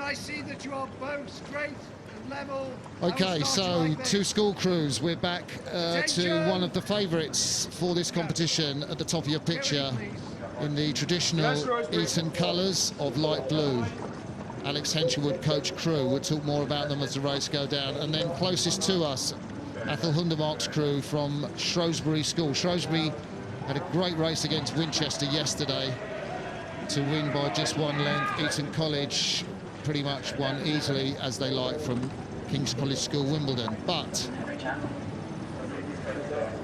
I see that you are both straight and level. Okay, so two school crews. We're back to one of the favourites for this competition at the top of your picture in the traditional Eton colours of light blue. Alex Henchwood, coach crew. We'll talk more about them as the race go down. And then closest to us, Athel Hundermark's crew from Shrewsbury School. Shrewsbury had a great race against Winchester yesterday to win by just one length. Eton College pretty much won easily, as they like, from King's College School, Wimbledon. But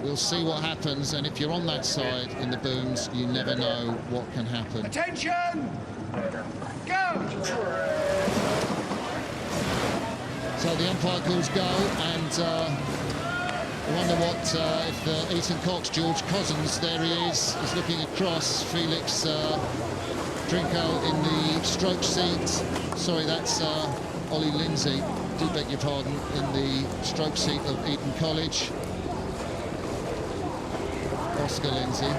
we'll see what happens, and if you're on that side in the booms, you never know what can happen. Attention! Go! So the umpire calls go, and I wonder what if Eton Cox, George Cousins, there he is looking across. Felix Drinko in the stroke seat. Sorry, that's Ollie Lindsay, do beg your pardon, in the stroke seat of Eton College. Oscar Lindsay.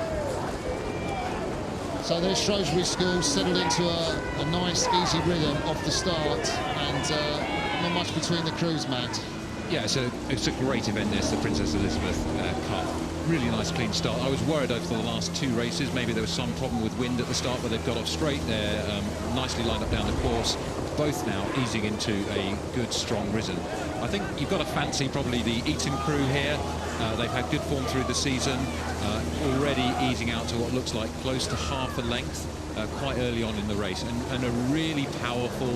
So there's Shrewsbury School settled into a nice, easy rhythm off the start, and not much between the crews, Matt. Yeah, it's a great event, this, the Princess Elizabeth Cup. Really nice, clean start. I was worried over the last two races. Maybe there was some problem with wind at the start, but they've got off straight. They're nicely lined up down the course. Both now easing into a good, strong rhythm. I think you've got to fancy probably the Eton crew here. They've had good form through the season, already easing out to what looks like close to half a length quite early on in the race, and a really powerful,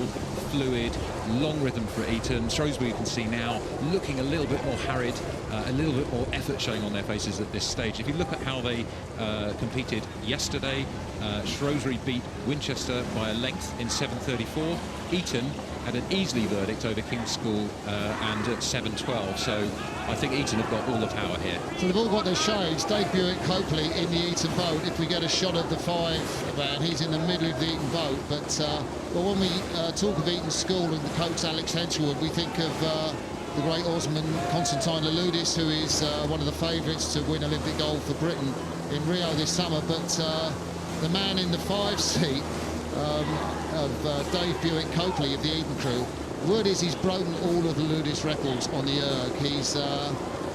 fluid, long rhythm for Eton. Shrewsbury, you can see now, looking a little bit more harried, a little bit more effort showing on their faces at this stage. If you look at how they competed yesterday, Shrewsbury beat Winchester by a length in 7:34. Eton had an easily verdict over King's School and at 7:12. So I think Eton have got all the power here. So they've all got their shades. Dave Buick, hopefully, in the Eton boat. If we get a shot of the 5 man, he's in the middle of the Eton boat. But when we talk of Eton School and the coach Alex Henchwood, we think of the great Osman Constantine Louloudis, who is one of the favourites to win Olympic gold for Britain in Rio this summer. But the man in the 5 seat of Dave Buick Copley of the Eton crew, word is he's broken all of the Louloudis records on the erg. He's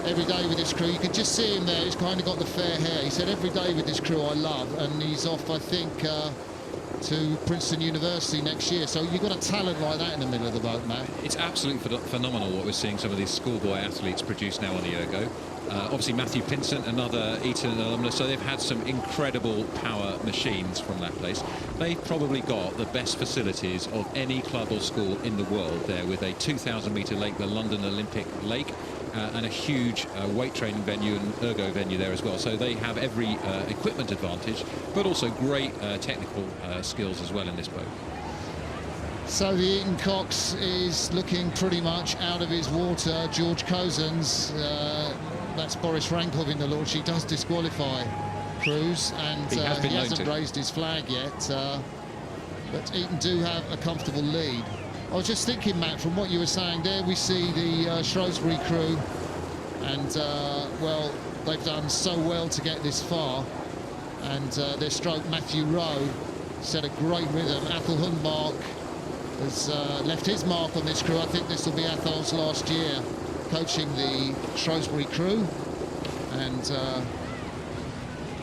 every day with his crew. You can just see him there. He's kind of got the fair hair. He said, every day with this crew I love, and he's off, I think, to Princeton University next year. So you've got a talent like that in the middle of the boat, Matt. It's absolutely phenomenal what we're seeing some of these schoolboy athletes produce now on the ergo. Obviously Matthew Pinsent, another Eton alumnus, so they've had some incredible power machines from that place. They've probably got the best facilities of any club or school in the world there, with a 2,000-metre lake, the London Olympic Lake, and a huge weight training venue and ergo venue there as well. So they have every equipment advantage, but also great technical skills as well in this boat. So the Eton Cox is looking pretty much out of his water. George Cousins, that's Boris Rankov in the launch. He does disqualify crews, and he hasn't raised his flag yet. But Eton do have a comfortable lead. I was just thinking, Matt, from what you were saying there, we see the Shrewsbury crew, and well, they've done so well to get this far, and their stroke, Matthew Rowe, set a great rhythm. Athel Hunmark has left his mark on this crew. I think this will be Athel's last year coaching the Shrewsbury crew, and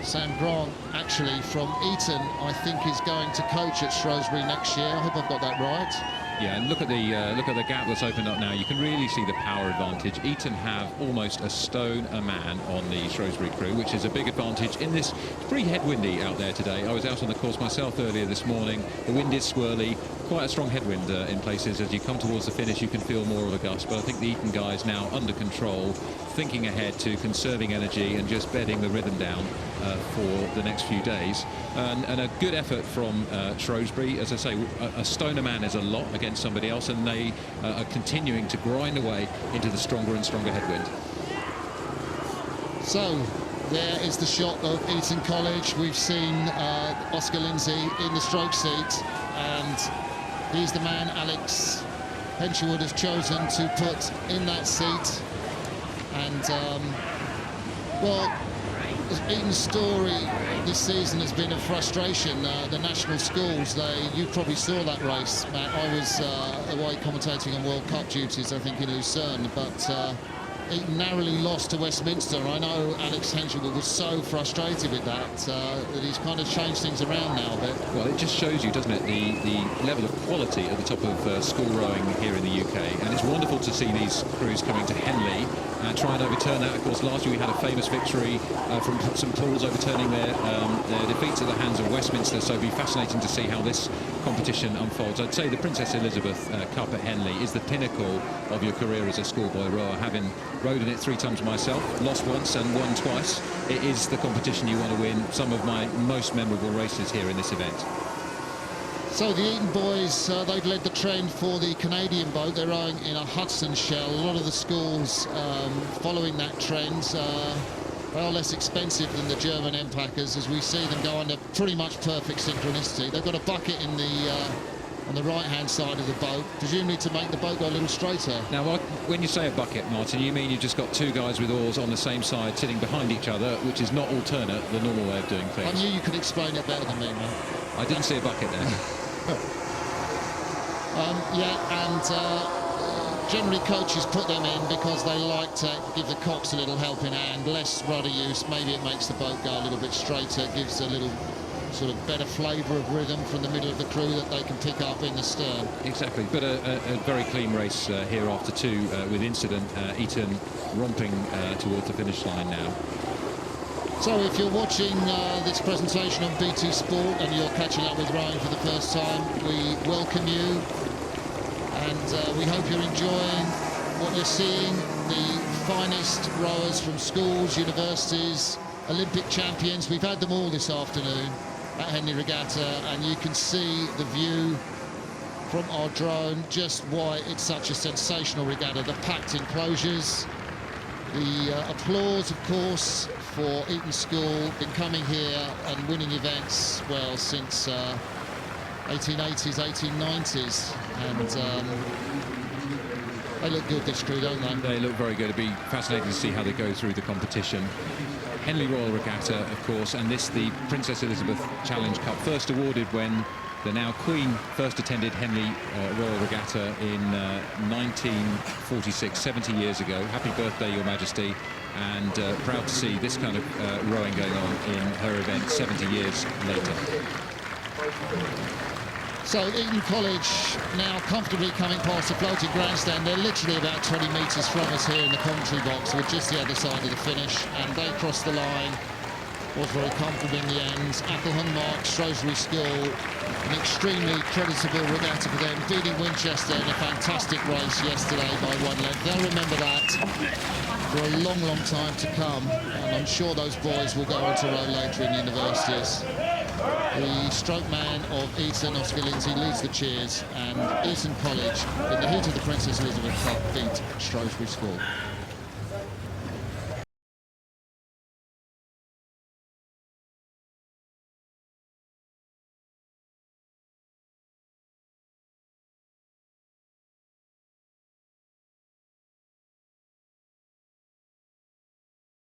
Sam Grant, actually from Eton, I think is going to coach at Shrewsbury next year. I hope I've got that right. Yeah, and look at the gap that's opened up now. You can really see the power advantage. Eton have almost a stone a man on the Shrewsbury crew, which is a big advantage in this. It's pretty headwindy out there today. I was out on the course myself earlier this morning. The wind is swirly, quite a strong headwind in places. As you come towards the finish, you can feel more of a gust. But I think the Eton guys now under control, thinking ahead to conserving energy and just bedding the rhythm down for the next few days. And a good effort from Shrewsbury. As I say, a stone a man is a lot against somebody else, and they are continuing to grind away into the stronger and stronger headwind. So there is the shot of Eton College. We've seen Oscar Lindsay in the stroke seat, and he's the man Alex Henchwood has chosen to put in that seat. And well, Eton's story this season has been a frustration. The national schools, you probably saw that race, Matt. I was away commentating on World Cup duties, I think, in Lucerne, but Eton narrowly lost to Westminster. I know Alex Henschel was so frustrated with that that he's kind of changed things around now a bit. Well, it just shows you, doesn't it, the level of quality at the top of school rowing here in the UK. And it's wonderful to see these crews coming to Henley and try and overturn that. Of course, last year we had a famous victory from St Paul's overturning their defeats at the hands of Westminster. So it'll be fascinating to see how this competition unfolds. I'd say the Princess Elizabeth Cup at Henley is the pinnacle of your career as a schoolboy rower. Having rowed in it 3 times myself, lost once and won twice, it is the competition you want to win. Some of my most memorable races here in this event. So the Eton boys, they've led the trend for the Canadian boat. They're rowing in a Hudson shell. A lot of the schools following that trend, well less expensive than the German Empackers, as we see them go under pretty much perfect synchronicity. They've got a bucket in the on the right-hand side of the boat, presumably to make the boat go a little straighter. Now, when you say a bucket, Martin, you mean you've just got 2 guys with oars on the same side sitting behind each other, which is not alternate, the normal way of doing things. I knew you could explain it better than me, man. I didn't see a bucket there. Generally coaches put them in because they like to give the cocks a little helping hand, less rudder use. Maybe it makes the boat go a little bit straighter, gives a little sort of better flavour of rhythm from the middle of the crew that they can pick up in the stern. Exactly, but a very clean race here after 2 with incident. Eton romping towards the finish line now. So if you're watching this presentation on BT Sport and you're catching up with rowing for the first time, we welcome you, and we hope you're enjoying what you're seeing. The finest rowers from schools, universities, Olympic champions. We've had them all this afternoon at Henley Regatta, and you can see the view from our drone, just why it's such a sensational regatta. The packed enclosures, the applause, of course, for Eton School. Been coming here and winning events, well, since 1880s, 1890s, and they look good, this crew, don't they? They look very good. It'll be fascinating to see how they go through the competition. Henley Royal Regatta, of course, and this the Princess Elizabeth Challenge Cup, first awarded when the now Queen first attended Henley Royal Regatta in 1946, 70 years ago. Happy birthday, Your Majesty, and proud to see this kind of rowing going on in her event 70 years later. So Eton College now comfortably coming past the floating grandstand. They're literally about 20 metres from us here in the commentary box. We're just the other side of the finish, and they crossed the line. Was very comfortable in the end. Appleton Mark, Shrewsbury School, an extremely creditable regatta for them, beating Winchester in a fantastic race yesterday by 1 length. They'll remember that for a long, long time to come, and I'm sure those boys will go on to row later in universities. The stroke man of Eton, Oscar Lindsay, leads the cheers, and Eton College, in the heat of the Princess Elizabeth Cup, beat Shrewsbury School.